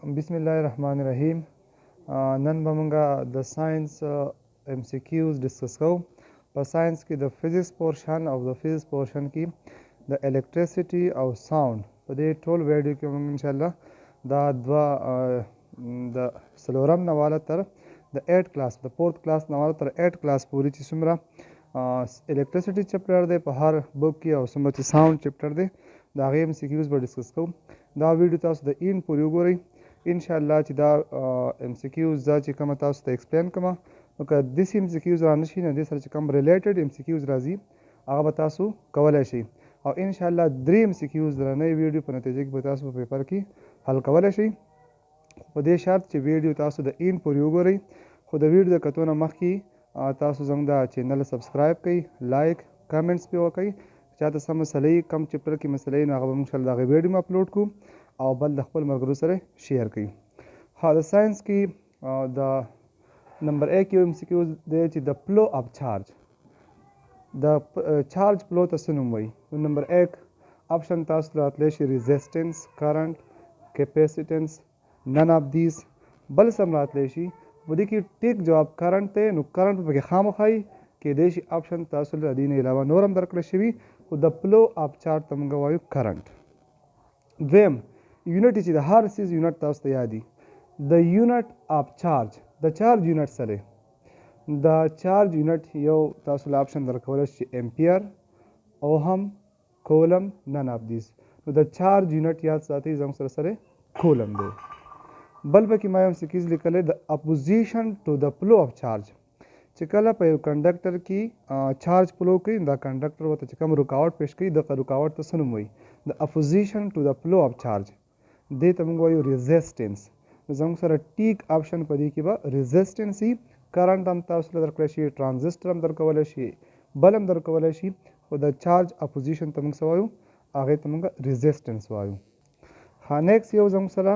बिस्मिल्लाहिर्रहमानिर्रहीम। नन बमंगा the science MCQs discuss को पर साइंस की द फिजिक्स पोर्शन और द फिजिक्स पोर्शन की द इलेक्ट्रिसिटी और साउंड पर दे टोल वीडियो के मंग इंशाल्लाह द द्वा द सलोरम नवाला तर the 8th class the 4th class नवाला तर 8th क्लास पूरी ची सुमरा इलेक्ट्रिसिटी चैप्टर दे पर हर बुक की और सुमरा ची साउंड चैप्टर दे द आगे MCQs पर डिस्कस को दा वीडियो तास द इन पूरी उगोरी इंशाल्लाह چې دا MCQs دا چې کومه تاسو ته ایکسپلین کوم نو که داسې MCQs را نشي نو دې سره چې کوم ریلیټډ MCQs راځي هغه به تاسو کولی شئ او انشاءالله 3 MCQs درنۍ ویډیو په نتیجه کې به تاسو په پیپر کې حل کولی شئ په دې شرط چې ویډیو تاسو د این پورې وګورئ خو د ویډیو د کتو نه مخکې تاسو زموږ دا چینل سبسکرایب کړئ لایک کمنټس پې وکړئ چاته څه مسلې کم چپټر کې مسلې نو هغه به انشاءالله د هغې ویډیو م اپلوډ کړو او بل د خپل ملګرو سره شیر کړئ ها د ساينس کې د نمبر 1 یو MCQ دی چې د فلو اف چارج د چارج فلو ته څه نوم وایي نو نمبر 1 آپشن تاسو راتلی شي ریزسټنس کرنٹ کیپیسیټنس نن اف دیز بل سم راتلی شي په دې کې ټیک جواب کرنٹ دی نو کرنٹ پکې خامخا کېدای شي آپشن تاسو له دې نه علاوه نور هم درکړی شوي خو د فلو اف چارج ته موږ وایو کرنٹ دویم یونټ چې د هر سیز یونټ تاسو ته یادي د یونټ اف چارج د چارج یونټ سره د چارج یونټ یو تاسو له آپشن درکولی شي امپیر اوهم کولم نن اف دیز نو د چارج یونټ یاد ساتئ زموږ سره کولم دی بل پکې ما MCQs لیکلی د اپوزیشن ټو د فلو اف چارج چې کله په یو کنډکټر کې چارج فلو کوي دا کنډکټر ورته چې کوم رکاوټ پیش کوي دغه رکاوټ ته څه نوم وایي د اپوزیشن ټو د فلو اف چارج دې ته موږ وایو ریزسټنس نو زموږ سره ټیک آپشن په دې کې به ریزسټنس وي کرنټ هم تاسو له درکړی شي ټرانزسټر هم درکولی شي بل هم درکولی شي خو د چارج اپوزیشن ته موږ څه وایو هغې ته موږ ریزسټنس وایو ها نیکسټ یو زموږ سره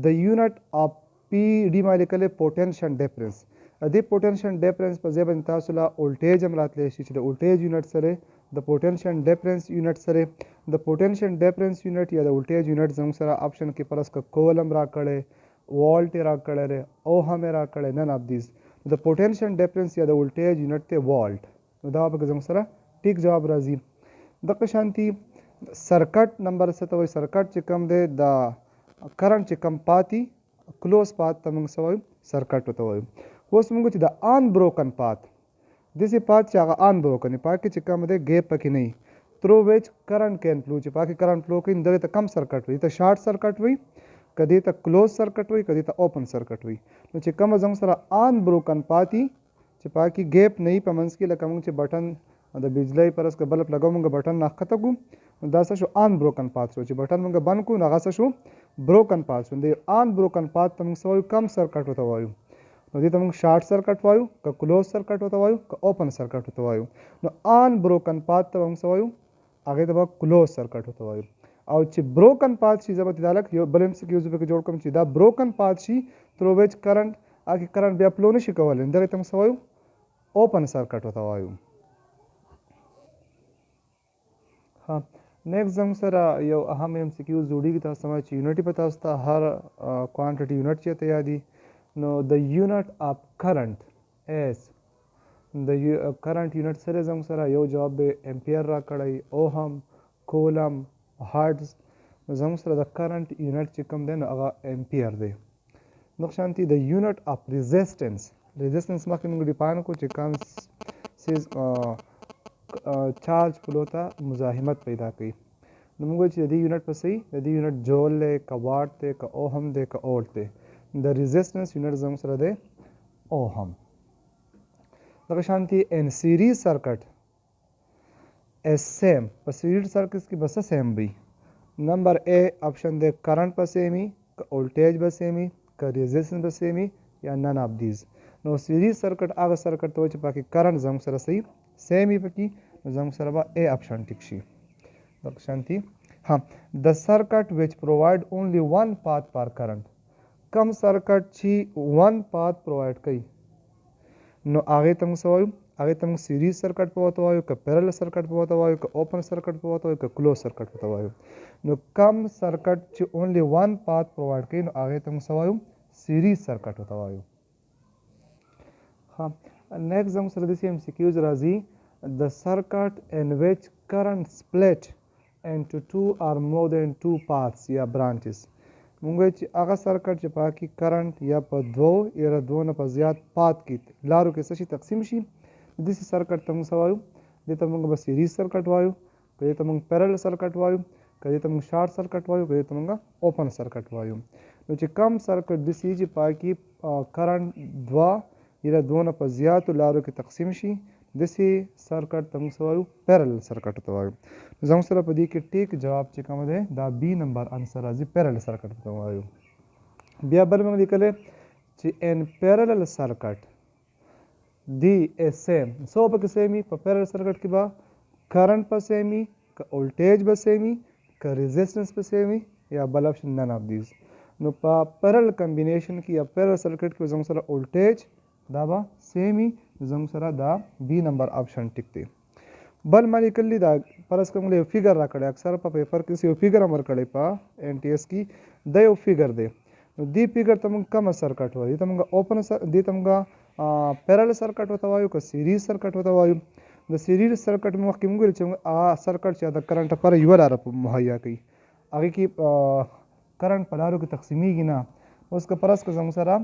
د یونټ اف پی ډي ما لیکلی پوټینشن ډیفرنس دې پوټینشن ډیفرنس په ځای باندې تاسو له وولټیج هم راتلی شي چې د وولټیج یونټ سره د پوټینشن ډیفرنس یونټ سره د پوټینشن ډیفرنس یونټ یا د وولټیج یونټ زموږ سره آپشن کې فرض که کولم راکړی والټ یې راکړی دی اوهم یې راکړی نن اف دیز د پوټینشن ډیفرنس یا د وولټیج یونټ دی والټ نو دا پکې زموږ سره ټیک جواب راځي دغه شانتي سرکټ نمبر څه ته وایي سرکټ چې کوم دی د کرنټ چې کوم پاتې کلوز پات ته موږ څه وایو سرکټ ورته وایو اوس موږ چې د ان بروکن پات داسې پات چې هغه ان بروکن وي په هغه کې چې کوم دی ګیپ پکې نه وي تھرو ویچ کرنٹ کین فلو چې په هغه کې کرنٹ فلو کوي نو دغې ته کم سرکټ وي ته شارټ سرکټ وي که دې ته کلوز سرکټ وي که دې ته اوپن سرکټ وي نو چې کومه زموږ سره ان بروکن پاتې چې په هغه کې ګیپ نه وي په منځ کې لکه موږ چې بټن د بجلی فرض که بلب لګو موږ بټن راښکته کړو نو دا څه شو ان بروکن پات شو چې بټن موږ بند کړو نو هغه څه شو بروکن پات شو د ان بروکن پات ته موږ څه وایو کم سرکټ ورته وایو نو دې ته موږ شارټ سرکټ وایو که کلوز سرکټ ورته وایو که اوپن سرکټ ورته وایو نو ان بروکن پات ته موږ څه وایو هغې ته به کلوز سرکټ ورته وایو او چې بروکن پات شي زه به تدالک یو بل MCQ زه پکې جوړ کړم چې دا بروکن پات شي تھرو ویچ کرنٹ هغه کې کرنٹ بیا فلو نشي کولی نو دغې ته موږ څه وایو اوپن سرکټ ورته وایو ها نیکسټ زموږ سره یو اهم MCQ جوړېږي تاسو ته چې یونټ به تاسو ته هر کوانټټي یونټ چې ته یادي نو د یونټ اف کرنٹ ایس د کرنٹ یونټ سره زموږ سره یو جواب به امپیر راکړی اوهم کولم هارټز نو زموږ سره د کرنٹ یونټ چې کوم دی نو هغه امپیر دی دغه شانتي د یونټ اف ریزسټنس مخکې موږ ډیفاین کړو چې کوم سیز چارج فلو ته مزاحمت پیدا کوي نو موږ وایو چې د دې یونټ په صحیح د دې یونټ جول دی که واټ دی که اوهم دی که اولټ دی د ریزسټنس یونټ زموږ سره دی اوهم دغه شانتي ان سیریز سرکټ ایس سیم په سیریز سرکټ کې به څه سیم وي نمبر A آپشن دی کرنٹ به سیم وي که وولټیج به سیم وي که ریزسټنس به سیم وي یا نن اف دیز نو سیریز سرکټ هغه سرکټ ته وایي چې پکې کرنٹ زموږ سره صحیح سیم وي پکې نو زموږ سره به A آپشن ټیک شي دغه شانتي ها د سرکټ ویچ پرووایډ اونلی ون پات فار کرنٹ کم سرکټ چې ون پات پرووایډ کوي نو هغې ته موږ څه وایو هغه ته موږ سیریز سرکټ په ورته وایو، که پیرل سرکټ په ورته وایو، که اوپن سرکټ په ورته وایو، که کلوز سرکټ ورته وایو. نو کم سرکټ چې اونلی وان پات پرووایډ کوي نو هغې ته موږ څه وایو؟ سیریز سرکټ ورته وایو. ها نیکسټ زموږ سره داسې MCQs راځي. The circuit in which current split into two or more than two paths یا branches. مونږ وایو چې هغه سرکټ چې په هغه کې کرنټ یا په دوو یا دوه نه په زیات پات کې لارو کې څه شي تقسیم شي، داسې سرکټ ته موږ څه وایو؟ دې ته موږ به سیریز سرکټ وایو، که دې ته موږ پیرل سرکټ وایو، که دې ته موږ شارټ سرکټ وایو، که دې ته موږ اوپن سرکټ وایو. نو چې کم سرکټ داسې چې په هغه کې کرنټ دوه یا دوه نه په زیاتو لارو کې تقسیم شي، داسې سرکټ ته موږ څه وایو؟ پیرل سرکټ ته وایو. زموږ سره په دې کې ټیک جواب چې کوم دی دا بی نمبر انسر راځي، پیرل سرکټ ته وایو. بیا بل موږ لیکلی چې ان پیرل سرکټ دی is same. څه به پکې سیم وي؟ په پیرل سرکټ کې به کرنټ به سیم وي، که voltage به سیم وي، که resistance به سیم وي، یا بل آپشن none of these. نو په پیرل کمبینیشن کې یا پیرل سرکټ کې زموږ سره voltage دا به سیم وي، زموږ سره دا بی نمبر آپشن ټیک دی. بل ما لیکلی دا فرض کوم یو فیګر راکړی، اکثر په پیپر کې یو فیګر هم ورکړی په NTS کې، دا یو فیګر دی. نو دې فیګر ته موږ کومه سرکټ وایو؟ دې ته موږ اوپن دې ته موږ پیرل سرکټ ورته وایو، که سیریز سرکټ ورته وایو. د سیریز سرکټ مخکې موږ ویل چې هغه سرکټ چې د کرنټ لپاره یوه لاره مهیا کوي، هغې کې کرنټ په لارو کې تقسیمیږي نه. اوس که فرض که زموږ سره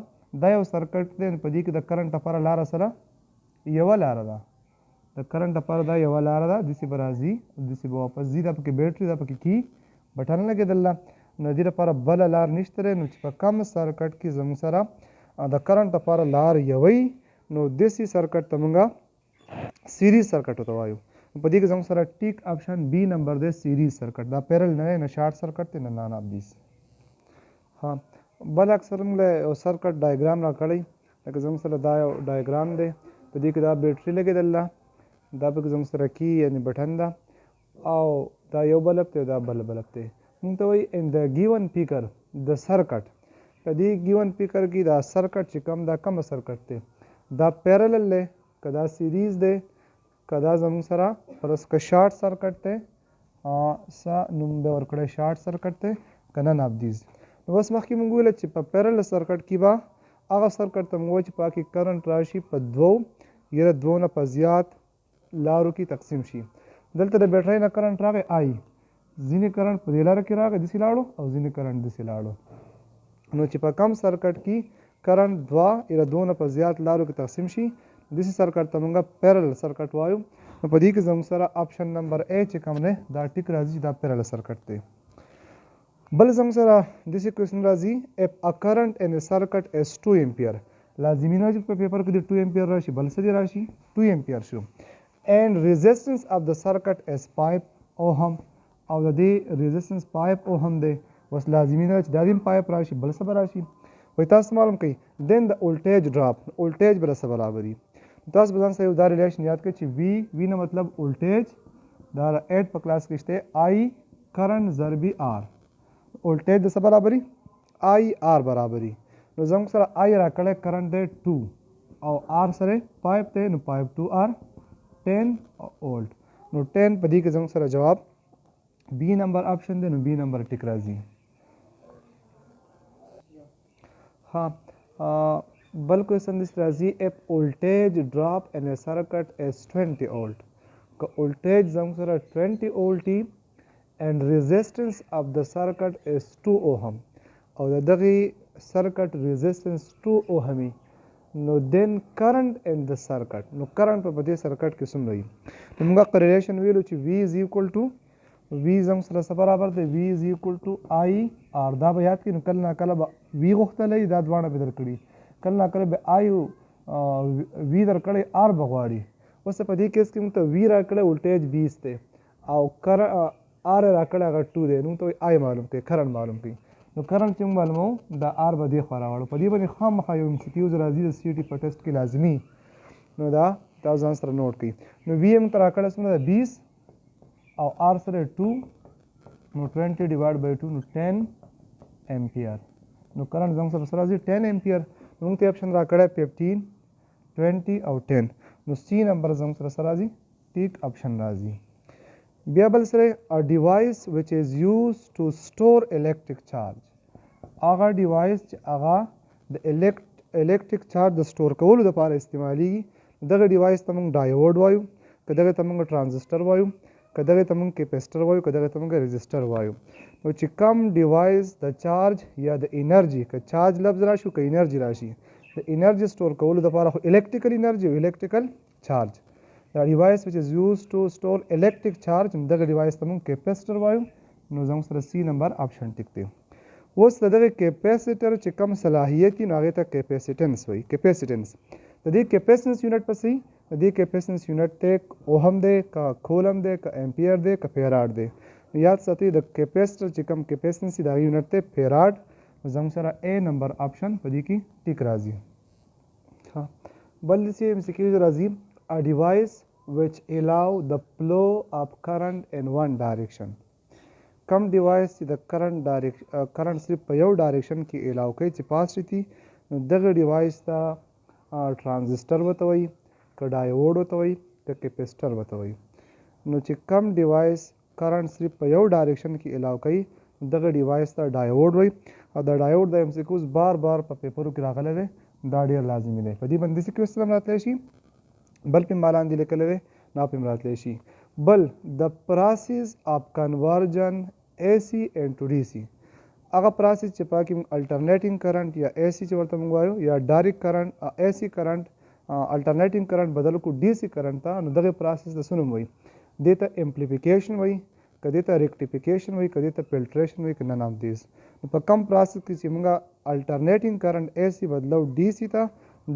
دا یو سرکټ دی، په دې کې د کرنټ لپاره لاره سره یوه لاره ده، د کرنټ لپاره دا یوه لاره ده، داسې به راځي، داسې به واپس ځي، دا پکې بیټري، دا پکې کی بټن لګېدله. نو دې لپاره بله لار نشته دی. نو چې په کم سرکټ کې زموږ سره د کرنټ لپاره لار یوه نو داسې سرکټ ته موږ سیریز سرکټ ورته وایو. په دې کې زموږ سره ټیک آپشن بی نمبر دی، سیریز سرکټ. دا پیرل نه دی، نه شارټ سرکټ دی، نه نان آف دیز. ها بل اکثر موږ یو سرکټ ډایګرام راکړی، لکه زموږ سره دا یو ډایګرام دی، په دې کې دا بیټري لګېدله، دا پکې زموږ سره کی یعنې بټن ده، او دا یو بلب دی، دا بل بلب دی. موږ ته وایي ان د ګیون پیکر د سرکټ، په دې ګیون پیکر کې دا سرکټ چې کوم دا کومه سرکټ دی؟ دا پیرلل دی، که دا سیریز دی، که دا زموږ سره فرض که شارټ سرکټ دی، څه نوم به ورکړی شارټ سرکټ دی، که نن آف دیز. نو اوس مخکې موږ ویل چې په پیرل سرکټ کې به هغه سرکټ ته موږ وایو چې په هغه کې کرنټ راشي په دوو یا دوو نه په زیات لارو کې تقسیم شي. دلته د بیټرۍ نه کرنټ راغی آی، ځینې کرنټ په دې لاره کې راغی داسې لاړو، او ځینې کرنټ داسې لاړو. نو چې په کم سرکټ کې کرنټ دوه یا دوه نه په زیات لارو کې تقسیم شي، داسې سرکټ ته موږ پیرل سرکټ وایو. نو په دې کې زموږ سره آپشن نمبر ا چې کوم دی دا ټیک راځي، چې دا پیرل سرکټ دی. بل زموږ سره داسې کوېسچن راځي، اف ا کرنٹ ان ا سرکټ از 2 امپیر. لازمي نه چې په پیپر کې د 2 امپیر راشي، بل څه دی راشي 2 امپیر شو. and resistance of the circuit is 5 ohm، او د دې resistance 5 ohm دی. بس لازمي نه چې دا دې 5 راشي، بل څه به راشي. وایي تاسو معلوم کړئ then the voltage drop، voltage به څه برابر وي. تاسو به ځان سره یو دا ریلیشن یاد کړئ چې وي نه مطلب voltage، دا 8 په کلاس کې شته I کرنٹ ضربي R. voltage د څه برابري؟ I R برابري. نو زموږ سره I راکړی کرنٹ دی 2 او R سره 5 دی، نو 5 2 R 10 وولټ. نو 10 په دې کې زموږ سره جواب بی نمبر آپشن دی، نو بی نمبر ټیک راځي. ها بل کوېسچن داسې راځي اف voltage drop in a circuit is 20 وولټ. که voltage زموږ سره 20 وولټ وي and resistance of the circuit is 2 ohm، او د دغې سرکټ resistance 2 ohm وي، نو then current in the circuit، نو کرنٹ په دې سرکټ کې څومره وي؟ نو موږ ریلیشن ویلو چې V is equal to V زموږ سره څه برابر دی؟ V is equal to I R. دا به یاد کړئ، نو کله ناکله به V غوښتلی دا دواړه به درکړي، کله ناکله به I V درکړی R به غواړي. اوس په دې کیس کې موږ ته V راکړی voltage 20 دی، او R راکړی هغه 2 دی، نو موږ ته I معلوم کړئ، کرنٹ معلوم کړئ. نو کرنٹ چې موږ معلوموو دا R به دې خوا راوړو. په دې باندې خامخا یو MCQs راځي د CET په ټسټ کې لازمي، نو دا تاسو ځان سره نوټ کړئ. نو V موږ ته راکړی څومره ده 20 او R سره 2، نو 20 ډیوایډ بای 2 نو 10 امپیر. نو کرنٹ زموږ سره راځي 10 امپیر. نو موږ ته آپشن راکړی 15 20 او 10. نو سی نمبر زموږ سره څه راځي ټیک اپشن راځي. بیا بل سره a device which is used to store electric charge. هغه ډیوایس چې هغه د الیکټریک چارج د سټور کولو لپاره استعمالیږي. دغه ډیوایس ته موږ ډایوډ وایو، که دغه ته موږ ټرانزسټر وایو، که دغه ته موږ کیپیسټر وایو، که دغه ته موږ ريزسټر وایو. نو چې کم ډیوایس د چارج یا د انرژي، که چارج لفظ راشي که انرژي راشي، د انرژي سټور کولو لپاره خو الیکټریکل انرژي او الیکټریکل چارج. دا ډیوایس which is used to store electric charge دغه ډیوایس ته موږ کیپیسټر وایو. نو زموږ سره سی نمبر آپشن ټیک دی. اوس د دغه کیپیسیټر چې کم صلاحیت وي نو هغې ته کیپیسیټنس وایي. کیپیسیټنس د دې کیپیسیټنس یونټ په څه د دې کیپیسیټنس یونټ دی اوهم دی که کولم دی که امپیر دی که پیراډ دی. یاد ساتئ د کیپیسیټر چې کم کیپیسیټنس دی د هغې یونټ دی پیراډ. زموږ سره اے نمبر آپشن په دې کې ټیک راځي. بل داسې ام سی کیوز راځي a device which allow the flow of current in one direction. کم ډیوایس چې د کرنټ صرف په یو ډایرکشن کې الاو کوي چې پاس شي، نو دغه ډیوایس ته ټرانزسټر ورته وایي، که ډایوډ ورته وایي، که کیپیسټر ورته وایي. نو چې کم ډیوایس کرنټ صرف په یو ډایرکشن کې الاو کوي دغه ډیوایس ته ډایوډ وایي. او د ډایوډ د MCQs بار بار په پیپرو کې راغلی دی، دا ډېر لازمي دی. په دې باندې داسې کوېسچن هم راتلی شي، بل پې ما لاندې لیکلی دی نا پې هم راتلی شي. بل د پراسیس آف کنورژن AC into DC. هغه پراسیس چې پاکې موږ الټرنیټینګ کرنټ یا AC چې ورته موږ وایو یا ډایرکټ کرنټ AC کرنټ الټرنیټینګ کرنټ بدل کو DC کرنټ ته، نو دغه پراسیس ته څه نوم وایي؟ دې ته امپلیفیکیشن وایي، که دې ته ریکټیفیکیشن وایي، که دې ته فلټریشن وایي، که نن آف دیز. نو په کم پراسیس کې چې موږ الټرنیټینګ کرنټ AC بدلو DC ته،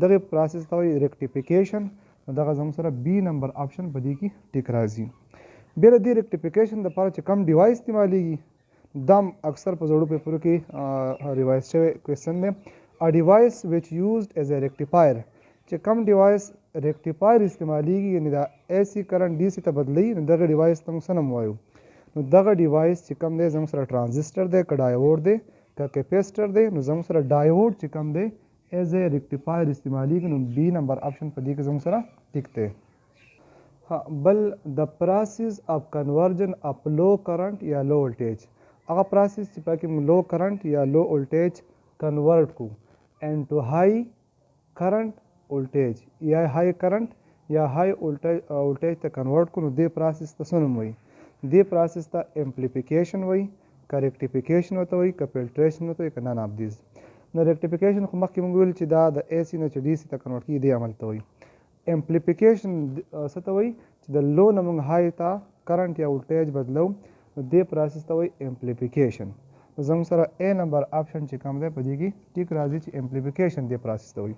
دغه پراسیس ته وایي ریکټیفیکیشن. نو دغه زموږ سره بی نمبر آپشن په دې کې ټیک راځي. بیا د دې ریکټیفیکیشن دپاره چې کم ډیوایس استعمالیږي دا اکثر په زړو پیپرو کې ریوایز شوی کوېسچن دی. ا ډیوایس وچ یوزډ ایز ا ریکټیفایر. چې کم ډیوایس ریکټیفایر استعمالیږي یعنې دا AC کرنټ DC ته بدلوي، نو دغه ډیوایس ته موږ څه نوم وایو؟ نو دغه ډیوایس چې کم دی زموږ سره ټرانزسټر دی، که ډایوډ دی، که کیپیسټر دی. نو زموږ سره ډایوډ چې کم دی ایز ا ریکټیفایر استعمالیږي. نو بی نمبر آپشن په دې کې زموږ سره ټیک دی. بل د پراسیس آف کنورژن اف لو کرنٹ یا لو ولټیج. هغه پراسیس چې پکې موږ لو کرنٹ یا لو ولټیج کنورټ کو انټو های کرنٹ ولټیج یا های کرنٹ یا های ولټیج ته کنورټ کو، نو دې پراسیس ته څه نوم وایي؟ دې پراسیس ته امپلیفیکیشن وایي، که ریکټیفیکیشن ورته وایي، که فلټریشن ورته وایي، که نن آف دیز. نو ریکټیفیکیشن خو مخکې موږ ویل چې دا د AC نه چې DC ته کنورټ کېږي دې عمل ته وایي. امپلیفیکیشن څه ته وایي؟ چې د لو نه موږ های ته کرنټ یا ولټیج بدلو، نو دې پراسیس ته وایي امپلیفیکیشن. نو زموږ سره اے نمبر آپشن چې کوم دی په دې کې ټیک راځي چې امپلیفیکیشن دې پراسیس ته وایي.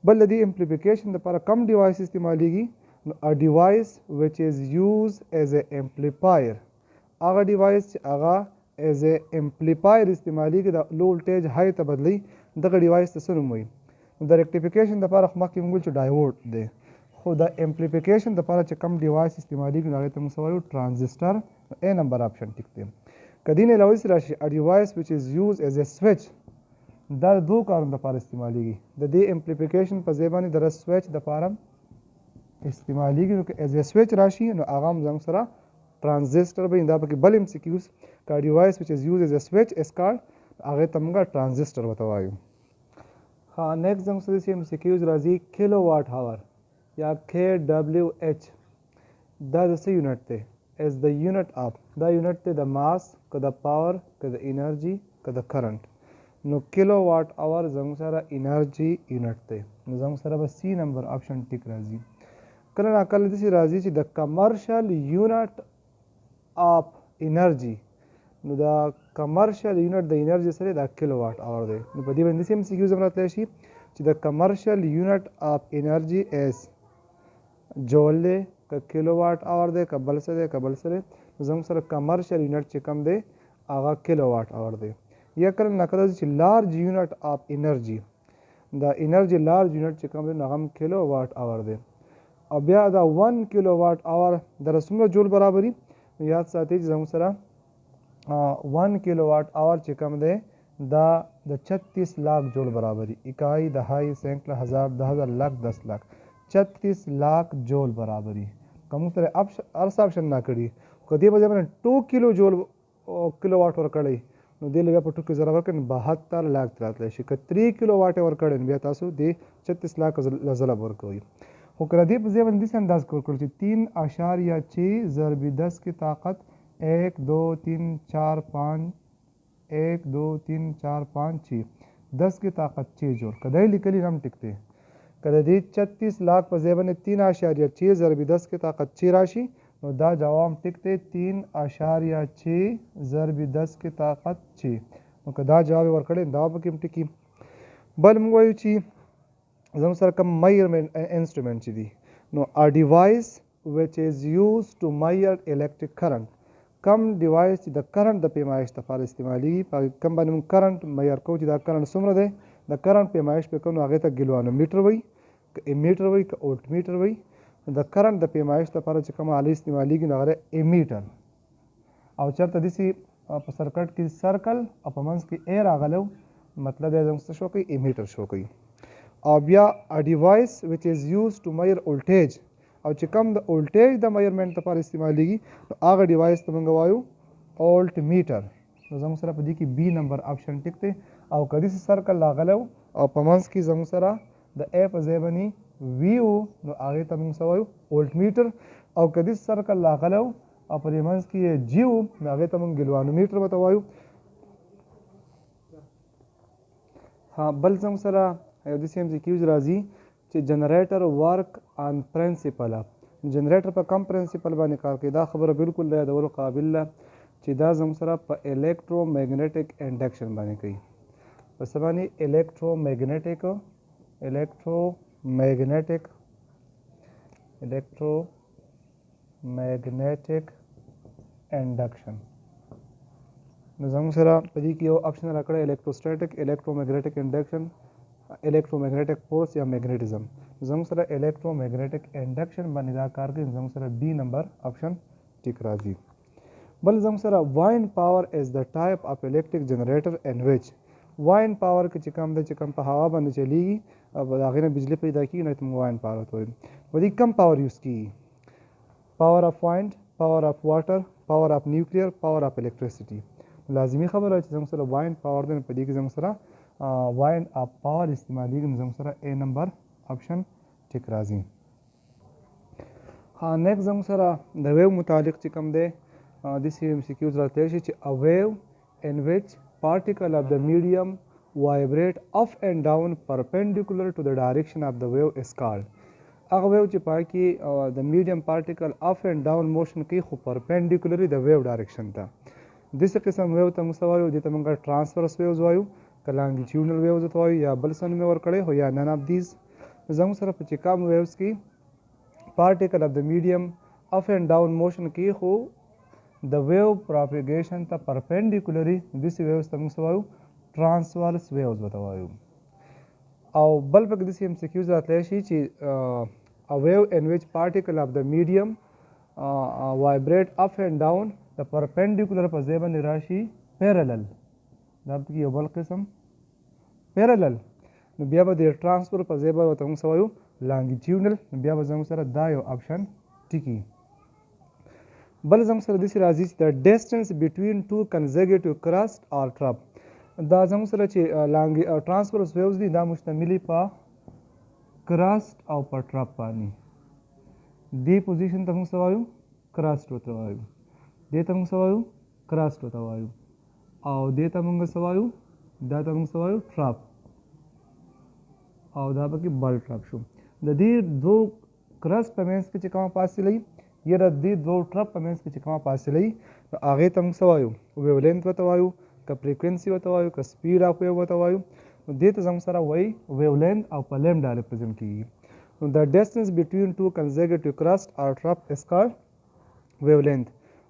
بل د دې امپلیفیکیشن لپاره کم ډیوایس استعمالیږي. نو ا ډیوایس وچ از یوز ایز ا امپلیفایر. هغه ډیوایس چې هغه ایز ا امپلیفایر استعمالیږي د لو ولټیج های ته بدلوي، دغه ډیوایس ته څه نوم وایي؟ د ریکټیفیکیشن لپاره خو مخکې موږ ویل چې ډایوډ دی، خو د امپلیفیکیشن لپاره چې کم ډیوایس استعمالیږي نو هغې ته موږ څه وایو؟ ټرانزسټر. اے نمبر آپشن ټیک دی. که دې نه علاوه داسې راشي ا ډیوایس وچ از یوز ایز ا سویچ. دا د دوو کارونو لپاره استعمالیږي. د دې امپلیفیکیشن په ځای باندې د سویچ دپاره استعمالیږي. نو که ایز ا سویچ راشي نو هغه هم زموږ سره ټرانزسټر به دا پکې بل MCQs. که ا ډیوایس وچ از یوز ایز ا سویچ اس کارډ، هغې ته موږ ټرانزسټر ورته وایو. نیکسٹ زموږ سره داسې MCQs راځي کیلو واټ هاور یا KWH. دا د څه یونټ دی؟ از د یونټ اف. دا یونټ دی د ماس، که د پاور، که د انرژي، که د کرنټ. نو کیلو واټ اور زموږ سره انرژي یونټ دی. نو زموږ سره به سی نمبر آپشن ټیک راځي. کله ناکله داسې راځي چې د کمرشل یونټ اف انرژي، نو دا کمرشل یونټ د انرژي سره دا کیلو واټ اور دی. نو په دې باندې داسې MCQs هم راتلی شي چې د کمرشل یونټ اف انرژي ایز جول دی، که کیلو واټ اور دی، که بل څه دی، که بل څه دی. نو زموږ سره کمرشل یونټ چې کم دی هغه کیلو واټ اور دی. یا کله ناکله چې لارج یونټ اف انرژي، دا انرژي لارج یونټ چې کم دی نو هغه هم کیلو واټ اور دی. او بیا دا 1 کیلو واټ اور دره څومره جول برابري؟ یاد ساتئ چې زموږ سره 1 کیلو واٹ آور چې کم دی دا د 36 लाख جول برابري. اکائی، دہائی، سینکڑا، ہزار، 10,000، لاکھ، 10 लाख. 36 लाख जूल बराबरी که موږ سره ارس آپشن نه کړي که دې په ځای باندې 2 کیلو جول کیلو واټ ورکړی نو دې له بیا په 2 کې ضرب ورکړئ 72 लाख ته راتلی شي که 3 کیلو واټ یې ورکړی نو بیا تاسو دې 36 लाख له ضرب ورکوئ خو که د دې په ځای باندې داسې انداز ورکړو چې 3.6 ضرب 10 کی طاقت 1 2 3 4 5 1 2 3 4 5 6 10 की ताकत 6 जोड़ कदाई लिखली हम टिकते कदा दी 36 लाख पर ज़ेबन 3.6 ضرب 10 की ताकत 6 राशि नो दा जवाब टिकते 3.6 ضرب 10 की ताकत 6 नो कदा जवाब ورکړي دا به کوم ټکی بل موږ وایو چې زموږ سره کوم میجرمنٹ انسټرومنٹ چې دي نو ا ډیوایس which is used to measure electric current کم ډیوایس چې د کرنټ د پیمایش لپاره استعمالیږي په کم باندې موږ کرنټ معیار کوو چې دا کرنټ څومره دی د کرنټ پیمایش په کوو نو هغې ته ګلوانومیټر وایي که ایمیټر وایي که اولټ میټر وایي د کرنټ د پیمایش لپاره چې کومه آله استعمالیږي نو هغه دی ایمیټر او چېرته داسې په سرکټ کې سرکل او په منځ کې ای راغلی مطلب یې زموږ څه شو کوي ایمیټر شو کوي او بیا ا ډیوایس which is used to measure voltage او چې کوم د voltage د میجرمنټ لپاره استعمالیږي نو هغه ډیوایس ته موږ وایو اولټ میټر نو زموږ سره په دې کې بی نمبر آپشن ټیک دی او که داسې سرکل راغلی او په منځ کې زموږ سره د ای په ځای باندې وي و نو هغې ته موږ څه وایو اولټ میټر او که داسې سرکل راغلی او په دې منځ کې یې جي و نو هغې ته موږ ګلوانومیټر ورته وایو ها بل زموږ سره یو داسې MCQs راځي چې جنریټر ورک آن پرنسپل جنریټر په کم پرنسپل باندې کار کوي دا خبره بالکل د یادولو قابل ده چې دا زموږ سره په الکترومیګنیټک انډکشن باندې کوي په څه باندې الکترومیګنیټک انډکشن نو زموږ سره په دې کې یو آپشن راکړی الکتروسټیټک الکترومیګنیټک انډکشن الکترومیګنیټک فورس یا میګنیټزم زموږ سره الکترومیګنیټک انډکشن باندې دا کار کوي زموږ سره بی نمبر آپشن ټیک راځي بل زموږ سره واین پاور از د ټایپ اف الیکټریک جنریټر ان وچ واین پاور کې چې کوم د چې کوم په هوا باندې چلیږي او د هغې نه بجلی پیدا کېږي نو ته موږ واین پاور ورته وایو په دې کم پاور یوز کېږي پاور اف وایند پاور اف واټر پاور اف نیوکلیر پاور اف الکتریسټي لازمي خبره چې زموږ سره واین پاور دی په دې کې زموږ سره واین اف پاور استعمالیږي نو زموږ سره ا نمبر آپشن ټیک راځي نیکسټ زموږ سره د ویو متعلق چې کوم دی داسې MCQs راتلی شي چې ا ویو in which particle of the medium vibrate up and down perpendicular to the direction of the wave is called هغه ویو چې پای کې د میډیم پارټیکل اپ اینډ ډاون موشن کوي خو پرپینډیکولري د ویو ډایرکشن ته داسې قسم ویو ته موږ څه وایو دې ته موږ ټرانسفرس ویوز وایو که لانګیټیوډنل ویوز ورته وایو یا بل څه نوم یې ورکړی خو یا نن اف دیز زموږ سره په چې کوم ویوز کې پارټیکل اف د میډیم اپ اینډ ډاون موشن کوي خو د ویو پراپیګیشن ته پرپینډیکولري داسې ویوز ته موږ څه وایو ټرانسورس ویوز ورته وایو او بل پکې داسې MCQs راتلی شي چې a wave in which particle of the medium vibrate up and down the perpendicular په ځای باندې راشي parallel دا پکې یو بل قسم parallel نو بیا به د ټرانسفر په ځای به ورته موږ څه وایو لانګیټیوډنل نو بیا به زموږ سره دا یو آپشن ټیکي بل زموږ سره داسې راځي چې د ډسټنس بټوین ټو کنزیکیوټیو کرسټ اور ټرپ دا زموږ سره چې ټرانسفرس ویوز دي دا مشتملي په کرسټ او په ټرپ باندې دې پوزیشن ته موږ څه وایو کرسټ ورته وایو دې ته موږ څه وایو کرسټ ورته وایو او دې ته موږ څه وایو دا ته موږ څه وایو ټرپ او دا پکې بل ټرپ شو د دې دوه کرسټ په منځ کې چې کومه فاصله وي یا د دې دوه ټرپ په منځ کې چې کومه فاصله وي نو هغې ته موږ څه وایو ویو لینث ورته وایو که فریکوینسي ورته وایو که سپیډ اف ویو ورته وایو نو دې ته زموږ سره وایي ویو لینث او په لیمډا ریپرزنټ کېږي نو د ډسټنس بټوین ټو کنزیکیوټیو کرسټ اور ټرپ از کالډ ویو لینث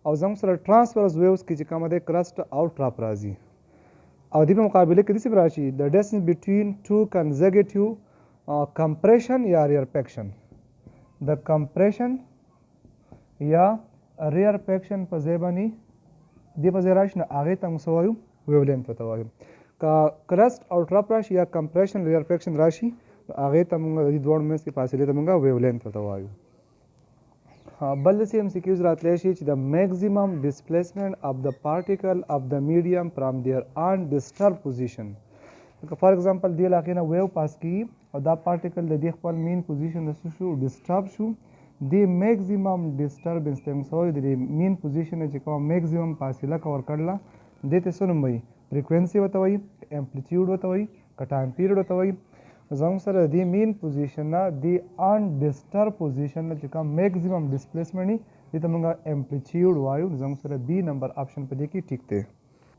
او زموږ سره ټرانسفرس ویوز کې چې کومه دی کرسټ او ټرپ راځي او دې په مقابله کې داسې راشي د ډسټنس بټوین ټو کنزیکیوټیو کمپریشن یا ریئرپیکشن د کمپریشن یا ریئرپیکشن په ځای باندې دې په ځای راشي نو هغې ته موږ څه وایو ویو لینث ورته وایو که کرسټ او ټرپ راشي یا کمپریشن ریئرپیکشن راشي هغه ته موږ د دوه منځ کې فاصله ته موږ ویولینت ورته وایو. بل داسې MCQs راتلی شي چې د میکزیمم ډسپلیسمنټ اف د پارټیکل اف د میډیم فرام دیر انډسټرب پوزیشن. لکه فار ایگزامپل دې علاقې نه ویو پاس کیږي او دا پارټیکل د دې خپل مین پوزیشن نه څه شو ډسټرب شو. دې میکزیمم ډسټربنس ته موږ څه د مین پوزیشن نه چې کومه میکزیمم فاصله کور کړله دې ته څه نوم وایي فریکوینسي ورته وایي امپلیټیوډ ورته وایي که ټایم پیریډ ورته وایي. زموږ سره د دې مین پوزیشن نه د انډسټرب پوزیشن نه چې کوم میکزیمم ډسپلیسمنټ وي دې ته موږ امپلیټیوډ وایو. زموږ سره بی نمبر آپشن په دې کې ټیک دی.